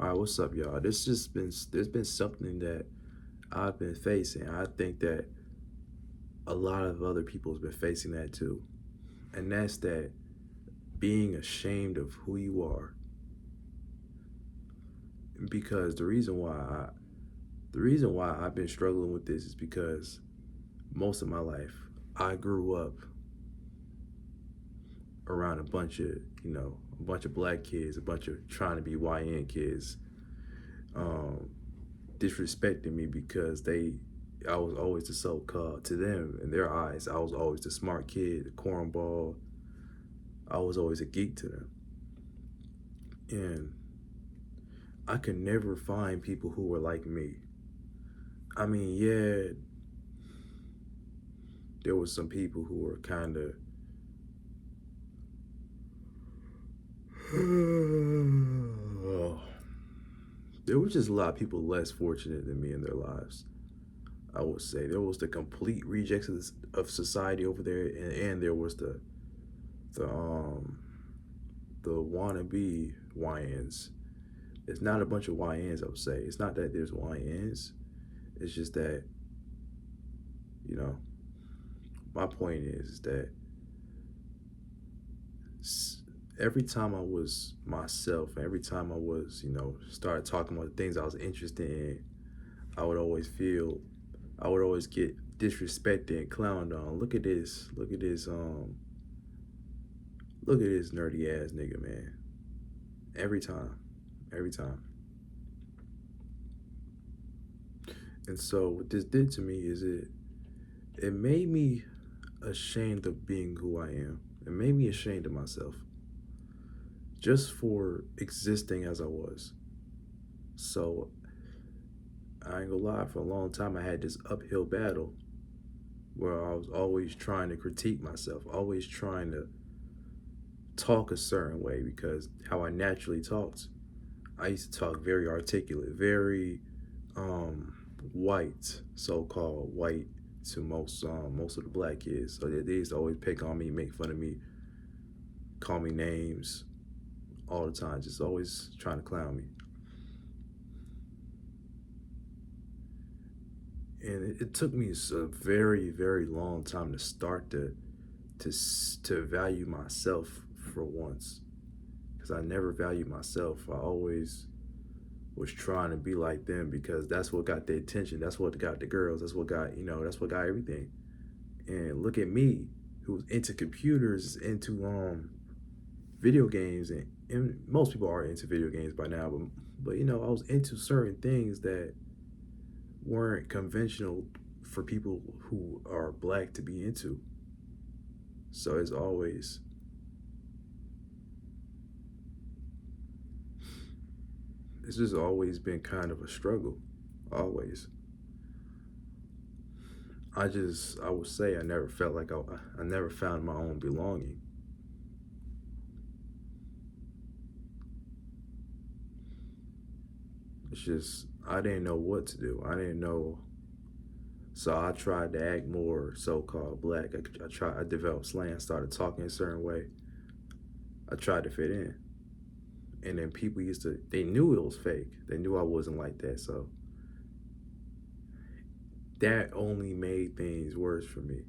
All right, what's up, y'all? There's been something that I've been facing. I think that a lot of other people's been facing that too, and that's that being ashamed of who you are. Because the reason why I've been struggling with this is because most of my life I grew up around a bunch of black kids, a bunch of trying to be YN kids, um, disrespecting me because I was always the so-called, to them, in their eyes, I was always the smart kid, the cornball. I was always a geek to them. And I could never find people who were like me. I mean, yeah, there was some people who were kind of there was just a lot of people less fortunate than me in their lives. I would say there was the complete rejects of society over there, and there was the um the wannabe YNs. It's not a bunch of YNs, I would say. It's not that there's YNs. It's just that, you know, my point is that every time I was myself, every time I was, started talking about the things I was interested in, I would always feel, I would always get disrespected and clowned on. Look at this nerdy ass nigga, man. Every time, every time. And so what this did to me is it made me ashamed of being who I am. It made me ashamed of myself just for existing as I was. So I ain't gonna lie, for a long time I had this uphill battle where I was always trying to critique myself, always trying to talk a certain way because how I naturally talked. I used to talk very articulate, very um white, so-called white to most of the black kids. So they used to always pick on me, make fun of me, call me names all the time, just always trying to clown me. And it took me a very, very long time to start to value myself for once, because I never valued myself. I always was trying to be like them because that's what got the attention. That's what got the girls. That's what got everything. And look at me, who's into computers, into video games, and most people are into video games by now, but I was into certain things that weren't conventional for people who are black to be into. So it's just always been kind of a struggle. Always. I would say I never felt like I never found my own belonging. It's just, I didn't know what to do. I didn't know. So I tried to act more so-called black. I developed slang, started talking a certain way. I tried to fit in. And then they knew it was fake. They knew I wasn't like that. So that only made things worse for me.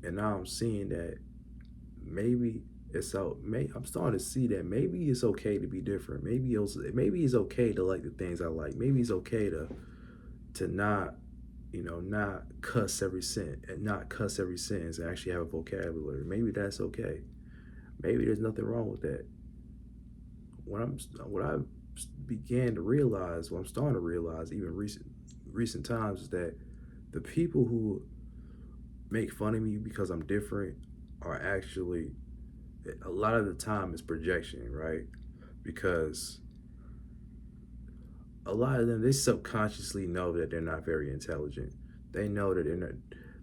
And now I'm seeing that maybe I'm starting to see that maybe it's okay to be different. Maybe it's okay to like the things I like. Maybe it's okay to not, not cuss every sentence and not cuss every sentence and actually have a vocabulary. Maybe that's okay. Maybe there's nothing wrong with that. What I began to realize, what I'm starting to realize, even recent times, is that the people who make fun of me because I'm different are actually, a lot of the time, it's projection, right? Because a lot of them, they subconsciously know that they're not very intelligent. They know that they're not,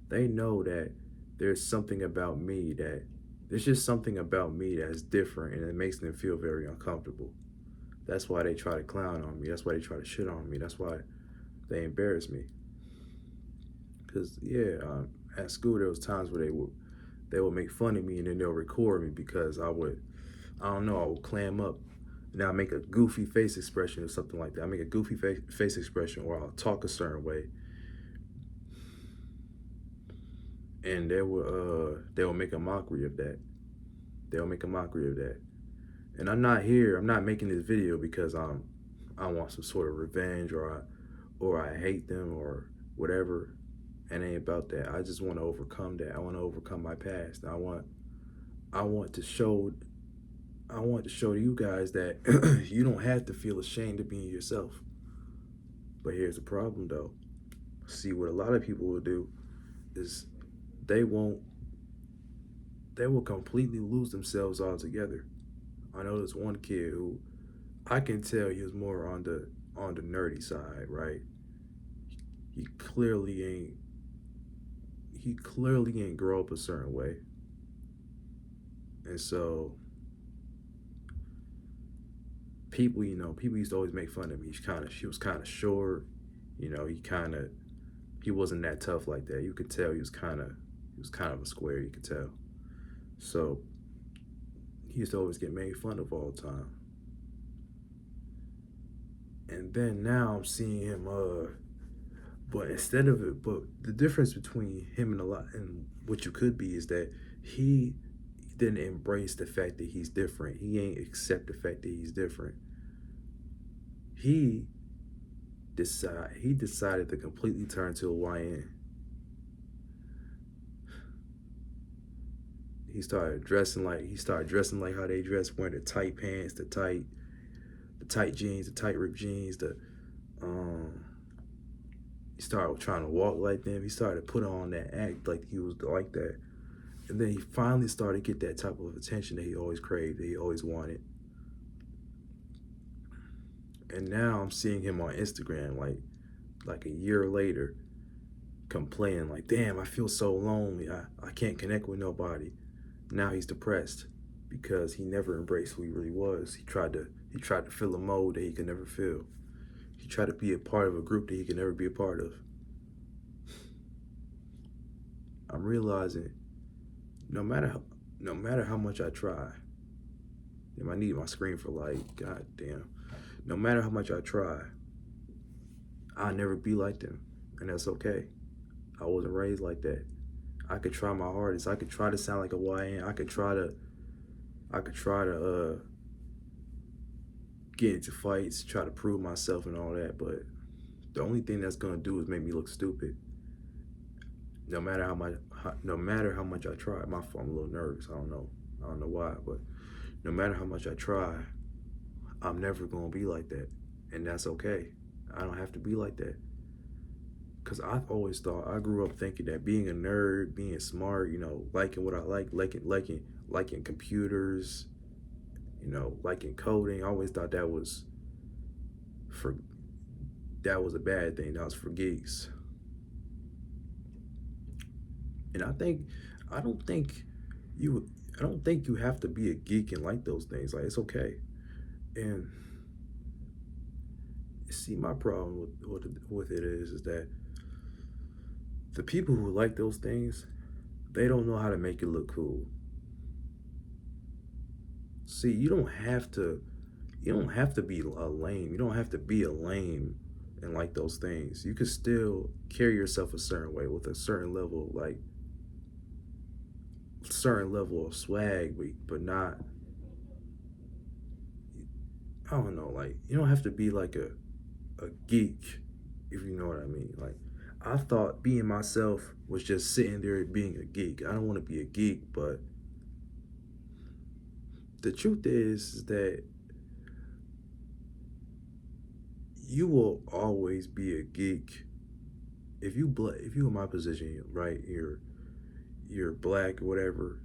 they know that there's something about me that there's just something about me that's different, and it makes them feel very uncomfortable. That's why they try to clown on me. That's why they try to shit on me. That's why they embarrass me. Cause yeah, at school there was times where they would make fun of me and then they'll record me because I don't know, I would clam up and I make a goofy face expression or something like that. I make a goofy face expression, or I'll talk a certain way, and they will make a mockery of that. They'll make a mockery of that. And I'm not here. I'm not making this video because I want some sort of revenge, or I hate them or whatever. It ain't about that. I just want to overcome that. I want to overcome my past. I want to show I want to show you guys that you don't have to feel ashamed of being yourself. But here's the problem though. See, what a lot of people will do is they won't they will completely lose themselves altogether. I know this one kid who I can tell he was more on the nerdy side, right? He clearly ain't he clearly ain't grow up a certain way. And so people, people used to always make fun of me. She was kind of short, he wasn't that tough like that. You could tell he was kind of a square, you could tell. So he used to always get made fun of all the time. And then now I'm seeing him but instead of it, but the difference between him and a lot and what you could be is that he didn't embrace the fact that he's different. He ain't accept the fact that he's different. He he decided to completely turn to a YN. He started dressing like how they dress, wearing the tight pants, the tight jeans, the tight ripped jeans, he started trying to walk like them. He started to put on that act like he was like that. And then he finally started to get that type of attention that he always craved, that he always wanted. And now I'm seeing him on Instagram like a year later complaining like, damn, I feel so lonely. I can't connect with nobody. Now he's depressed because he never embraced who he really was. He tried to fill a mold that he could never fill. He tried to be a part of a group that he could never be a part of. I'm realizing no matter how much I try, I need my screen for light, god damn. No matter how much I try, I'll never be like them. And that's okay. I wasn't raised like that. I could try my hardest. I could try to sound like a YN. I could try to get into fights, try to prove myself and all that, but the only thing that's gonna do is make me look stupid. No matter how much I try. My fault, I'm a little nervous. I don't know why, but no matter how much I try, I'm never gonna be like that. And that's okay. I don't have to be like that. Because I've always thought, I grew up thinking that being a nerd, being smart, liking what I liking computers, liking coding, I always thought that was a bad thing. That was for geeks. And I don't think you have to be a geek and like those things. Like, it's okay. And see, my problem with it is that the people who like those things, they don't know how to make it look cool. See, you don't have to be a lame. You don't have to be a lame and like those things. You can still carry yourself a certain way with a certain level of swag, but not, I don't know, like, you don't have to be like a geek, if you know what I mean. Like, I thought being myself was just sitting there being a geek. I don't want to be a geek, but the truth is that you will always be a geek if you in my position, right? You're black or whatever.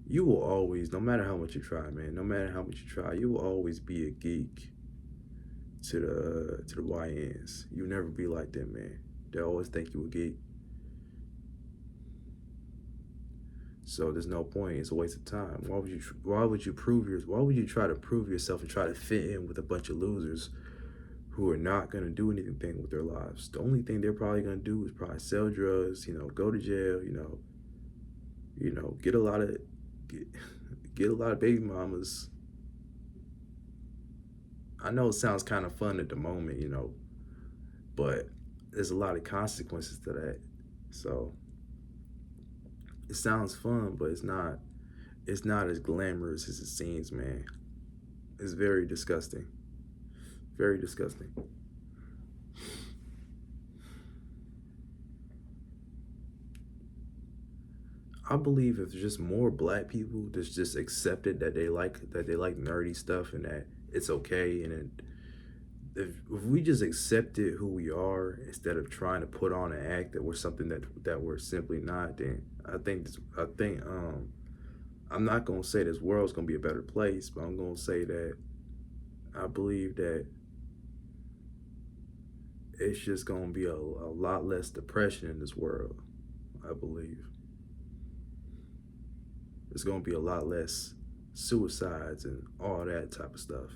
You will always, no matter how much you try, man, no matter how much you try, you will always be a geek to the YNs. You'll never be like them, man. They always think you a geek. So there's no point. It's a waste of time. Why would you try to prove yourself and try to fit in with a bunch of losers who are not gonna do anything with their lives? The only thing they're probably gonna do is probably sell drugs, go to jail, get a lot of baby mamas, I know it sounds kind of fun at the moment, but there's a lot of consequences to that. So it sounds fun, but it's not as glamorous as it seems, man. It's very disgusting. Very disgusting. I believe if just more black people just accepted that they like nerdy stuff and that it's okay, and if we just accepted who we are instead of trying to put on an act that we're something that we're simply not, then I think I'm not gonna say this world's gonna be a better place, but I'm gonna say that I believe that it's just gonna be a lot less depression in this world. I believe it's gonna be a lot less suicides and all that type of stuff.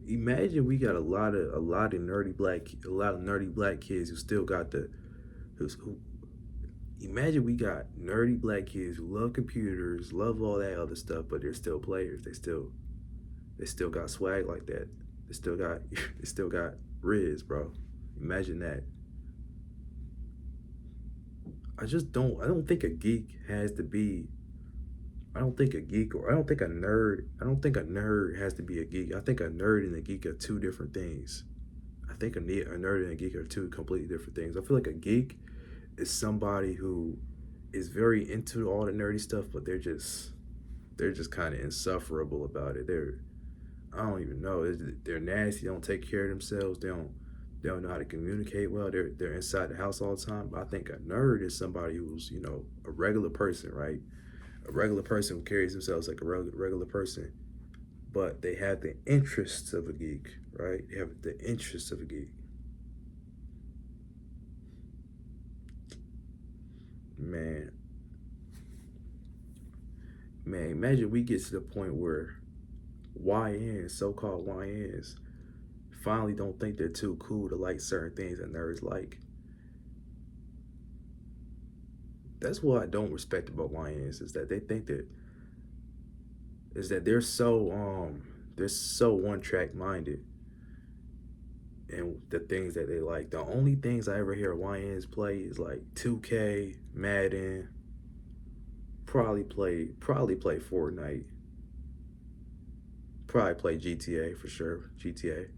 Imagine we got a lot of nerdy black kids who still got the who imagine we got nerdy black kids who love computers, love all that other stuff, but they're still players. They still got swag like that. They still got they still got Riz, bro. Imagine that. I don't think a geek has to be I don't think a geek or I don't think a nerd has to be a geek. I think a nerd and a geek are two different things. I think a nerd and a geek are two completely different things. I feel like a geek is somebody who is very into all the nerdy stuff, but they're just kind of insufferable about it. I don't even know. They're nasty. They don't take care of themselves. They don't know how to communicate well. They're inside the house all the time. But I think a nerd is somebody who's a regular person, right? A regular person who carries themselves like a regular person, but they have the interests of a geek, right? They have the interests of a geek. Man, man, imagine we get to the point where YNs, so-called YNs, finally don't think they're too cool to like certain things that nerds like. That's what I don't respect about YNs is that they think that is that they're so one track minded and the things that they like. The only things I ever hear YNs play is like 2K, Madden, probably play Fortnite, probably play GTA for sure. GTA.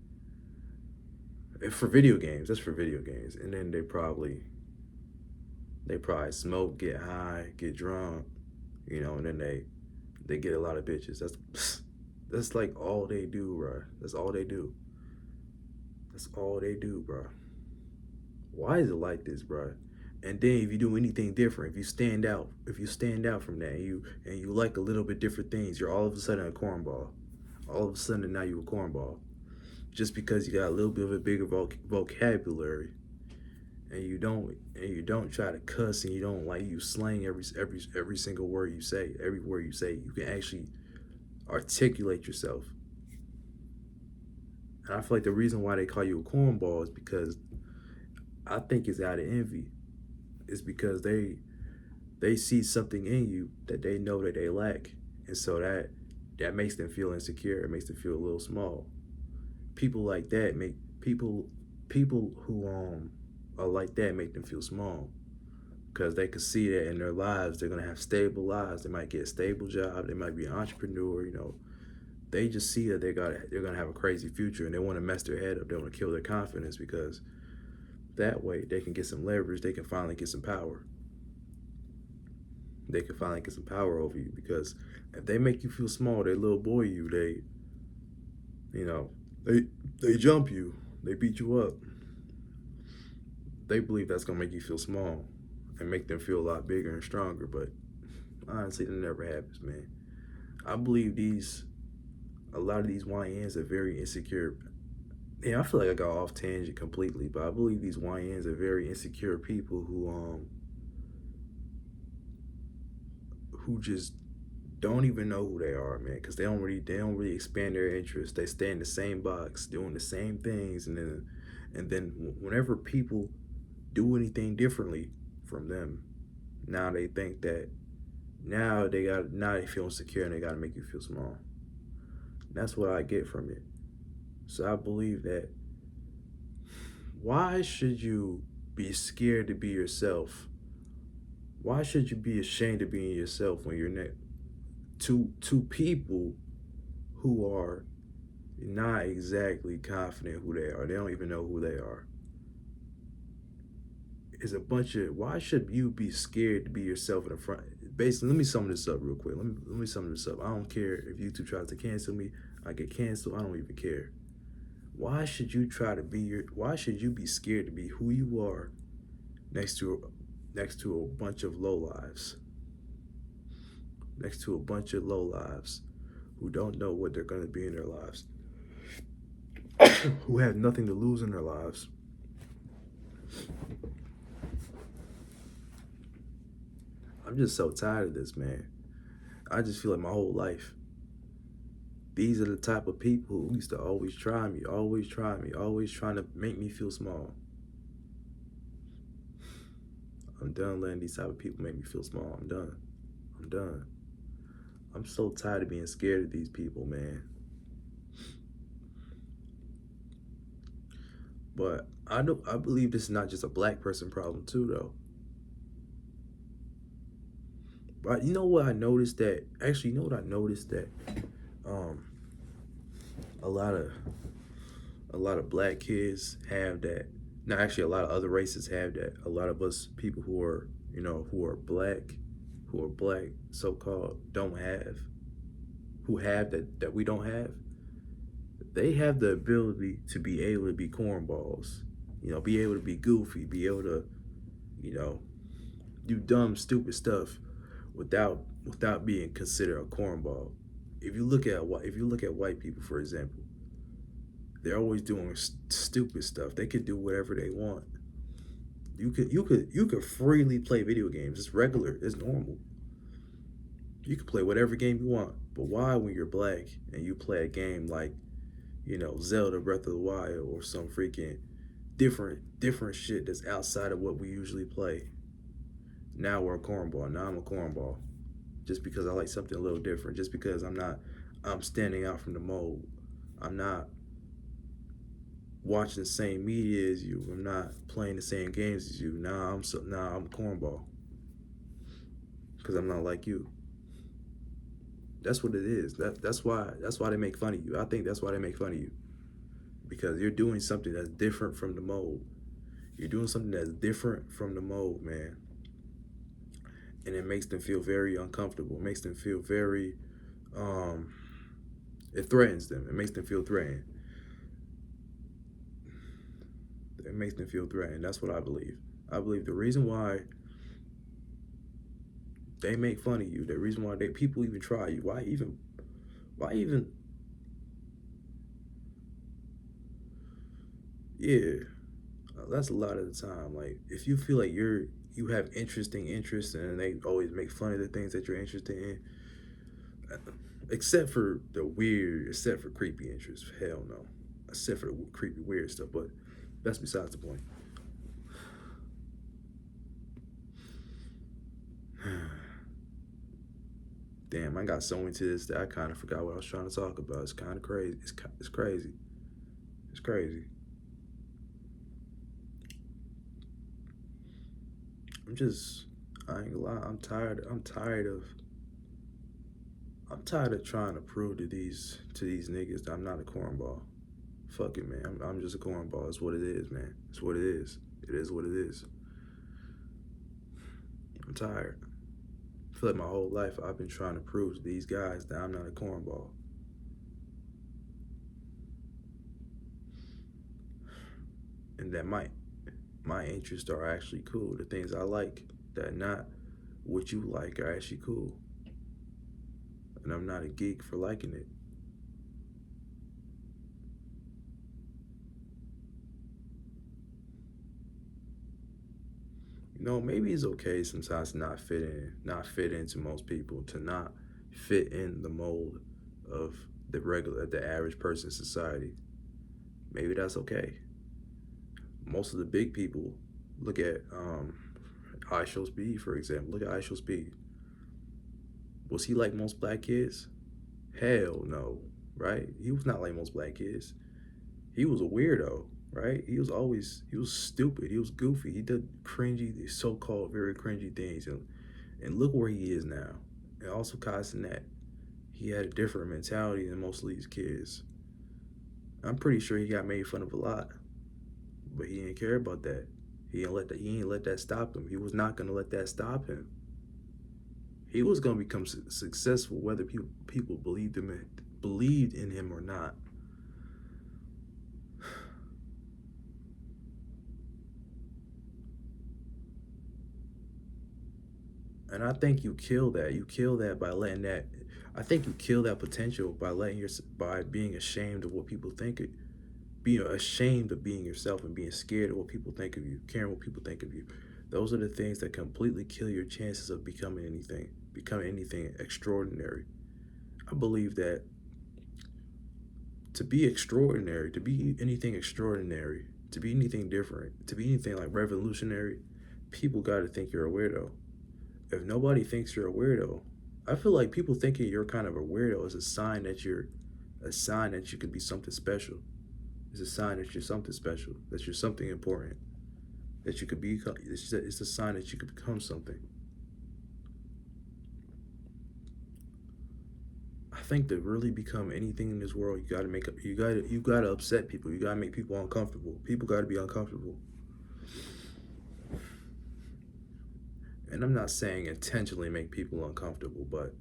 For video games, that's for video games. And then they probably smoke, get high, get drunk, and then they get a lot of bitches. That's like all they do, bro. That's all they do. That's all they do, bro. Why is it like this, bro? And then if you do anything different, if you stand out from that, and you like a little bit different things, you're all of a sudden a cornball. All of a sudden now you're a cornball, just because you got a little bit of a bigger vocabulary, and you don't try to cuss, and you don't like you slang every single word you say. Every word you say, you can actually articulate yourself. And I feel like the reason why they call you a cornball is because I think it's out of envy. It's because they see something in you that they know that they lack, and so that makes them feel insecure. It makes them feel a little small. People like that make people who are like that make them feel small because they could see that in their lives they're gonna have stable lives. They might get a stable job. They might be an entrepreneur. They just see that they're gonna have a crazy future, and they want to mess their head up. They want to kill their confidence because that way they can get some leverage. They can finally get some power. They can finally get some power over you because if they make you feel small, they little boy you. You know, they they jump you. They beat you up. They believe that's gonna make you feel small and make them feel a lot bigger and stronger. But honestly, that never happens, man. I believe a lot of these YNs are very insecure. Yeah, I feel like I got off tangent completely, but I believe these YNs are very insecure people who just don't even know who they are, man, because they don't really expand their interests. They stay in the same box, doing the same things, and then whenever people do anything differently from them, now they think that. Now they feel insecure and they gotta make you feel small. That's what I get from it. So I believe that why should you be scared to be yourself? Why should you be ashamed of being yourself when you're next to people who are not exactly confident who they are? They don't even know who they are. Is a bunch of why should you be scared to be yourself in the front? Basically, let me sum this up real quick. Let me sum this up. I don't care if YouTube tries to cancel me. I get canceled. I don't even care. Why should you try to be your? Why should you be scared to be who you are next to a bunch of low lives? Next to a bunch of low lives who don't know what they're going to be in their lives, who have nothing to lose in their lives. I'm just so tired of this, man. I just feel like my whole life, these are the type of people who used to always try me, always try me, always trying to make me feel small. I'm done letting these type of people make me feel small. I'm done. I'm done. I'm so tired of being scared of these people, man. But I believe this is not just a black person problem too, though. But you know what I noticed that actually, you know what I noticed that um a lot of black kids have that. No, actually, a lot of other races have that. A lot of us people who are who are black, so called, don't have, who have that we don't have. They have the ability to be able to be cornballs. Be able to be goofy, be able to, you know, do dumb, stupid stuff without being considered a cornball. If you look at white people, for example, they're always doing stupid stuff. They could do whatever they want. You could freely play video games. It's regular. It's normal. You can play whatever game you want. But why, when you're black and you play a game like Zelda Breath of the Wild or some freaking different shit that's outside of what we usually play? Now we're a cornball. Now I'm a cornball. Just because I like something a little different. Just because I'm standing out from the mold. I'm not watching the same media as you. I'm not playing the same games as you. Now I'm a cornball because I'm not like you. That's what it is. That's why they make fun of you. I think that's why they make fun of you, because you're doing something that's different from the mold. You're doing something that's different from the mold, man. And it makes them feel very uncomfortable. It makes them feel very um it threatens them. It makes them feel threatened. It makes them feel threatened. That's what I believe. I believe the reason why they make fun of you, the reason why people even try you, why even yeah, that's a lot of the time. Like, if you feel like you have interesting interests and they always make fun of the things that you're interested in, except for creepy interests. Hell no. Except for the creepy weird stuff, but that's besides the point. Damn, I got so into this that I kind of forgot what I was trying to talk about. It's kind of crazy. It's crazy. It's crazy. I'm just, I ain't gonna lie. I'm tired of trying to prove to these niggas that I'm not a cornball. Fuck it, man. I'm just a cornball. It's what it is, man. It's what it is. It is what it is. I'm tired. I feel like my whole life I've been trying to prove to these guys that I'm not a cornball. And that my interests are actually cool. The things I like that are not what you like are actually cool. And I'm not a geek for liking it. Maybe it's okay sometimes to not fit into most people, to not fit in the mold of the average person in society. Maybe that's okay. Most of the big people, look at IShowSpeed, for example. Look at IShowSpeed. Was he like most black kids? Hell no, right? He was not like most black kids. He was a weirdo, right? He was stupid. He was goofy. He did cringy, so-called very cringy things, and look where he is now. And also, causing that he had a different mentality than most of these kids. I'm pretty sure he got made fun of a lot, but he didn't care about that. He ain't let that stop him. He was not gonna let that stop him. He was gonna become successful whether people believed in him or not. And I think you kill that. You kill that by letting that. I think you kill that potential by by being ashamed of what people think. Being ashamed of being yourself and being scared of what people think of you, caring what people think of you. Those are the things that completely kill your chances of becoming anything extraordinary. I believe that to be extraordinary, to be anything extraordinary, to be anything different, to be anything like revolutionary, people got to think you're a weirdo. If nobody thinks you're a weirdo, I feel like people thinking you're kind of a weirdo is a sign that you could be something special. It's a sign that you're something special, that you're something important, that you could be. It's a sign that you could become something. I think to really become anything in this world, you gotta upset people. You gotta make people uncomfortable. People gotta be uncomfortable. And I'm not saying intentionally make people uncomfortable, but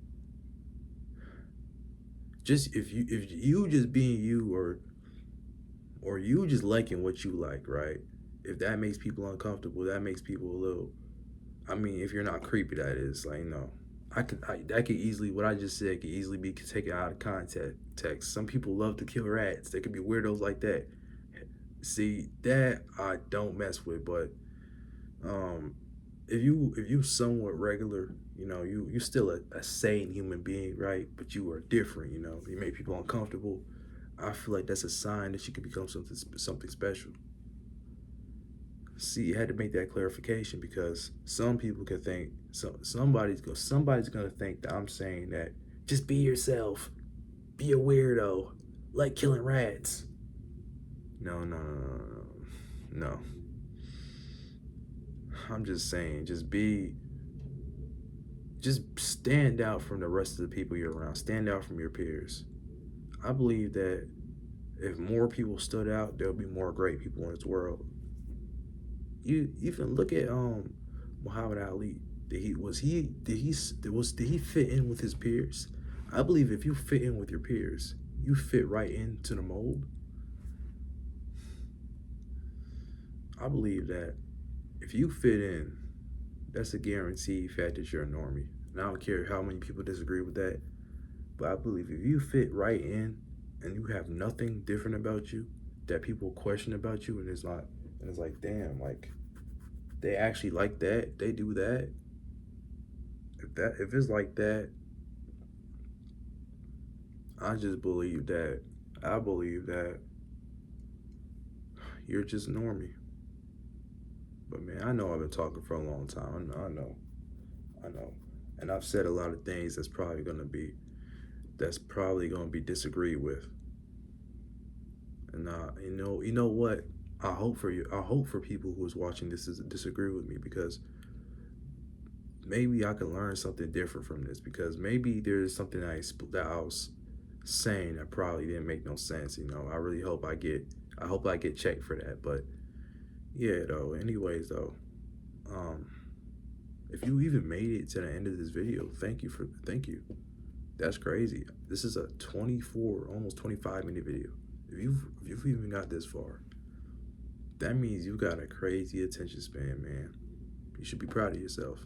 just if you just being you, or you just liking what you like, right? If that makes people uncomfortable, that makes people a little. I mean, if you're not creepy, that is like no. That could easily, what I just said could easily be taken out of context. Some people love to kill rats. They could be weirdos like that. See, that I don't mess with, but um, if you somewhat regular, you still a sane human being, right? But you are different, you make people uncomfortable. I feel like that's a sign that you can become something special. See, you had to make that clarification because some people could think somebody's gonna think that I'm saying that just be yourself, be a weirdo, like killing rats. No, no, no, no, no, no. I'm just saying, just stand out from the rest of the people you're around. Stand out from your peers. I believe that if more people stood out, there'll be more great people in this world. You even look at Muhammad Ali. Did he fit in with his peers? I believe if you fit in with your peers, you fit right into the mold. I believe that if you fit in, that's a guaranteed fact that you're a normie. And I don't care how many people disagree with that, but I believe if you fit right in and you have nothing different about you that people question about you, and it's like, damn, like they actually like that, they do that. If it's like that, I just believe that I believe that you're just normie. But man, I know I've been talking for a long time. I know, and I've said a lot of things that's probably gonna be disagreed with. And you know what? I hope for you. I hope for people who's watching this disagree with me because maybe I can learn something different from this. Because maybe there's something that I was saying that probably didn't make no sense. I really hope I hope I get checked for that. But yeah, though. Anyways, though, um, if you even made it to the end of this video, thank you. That's crazy. This is a 24, almost 25-minute video. If you've even got this far, that means you got a crazy attention span, man. You should be proud of yourself.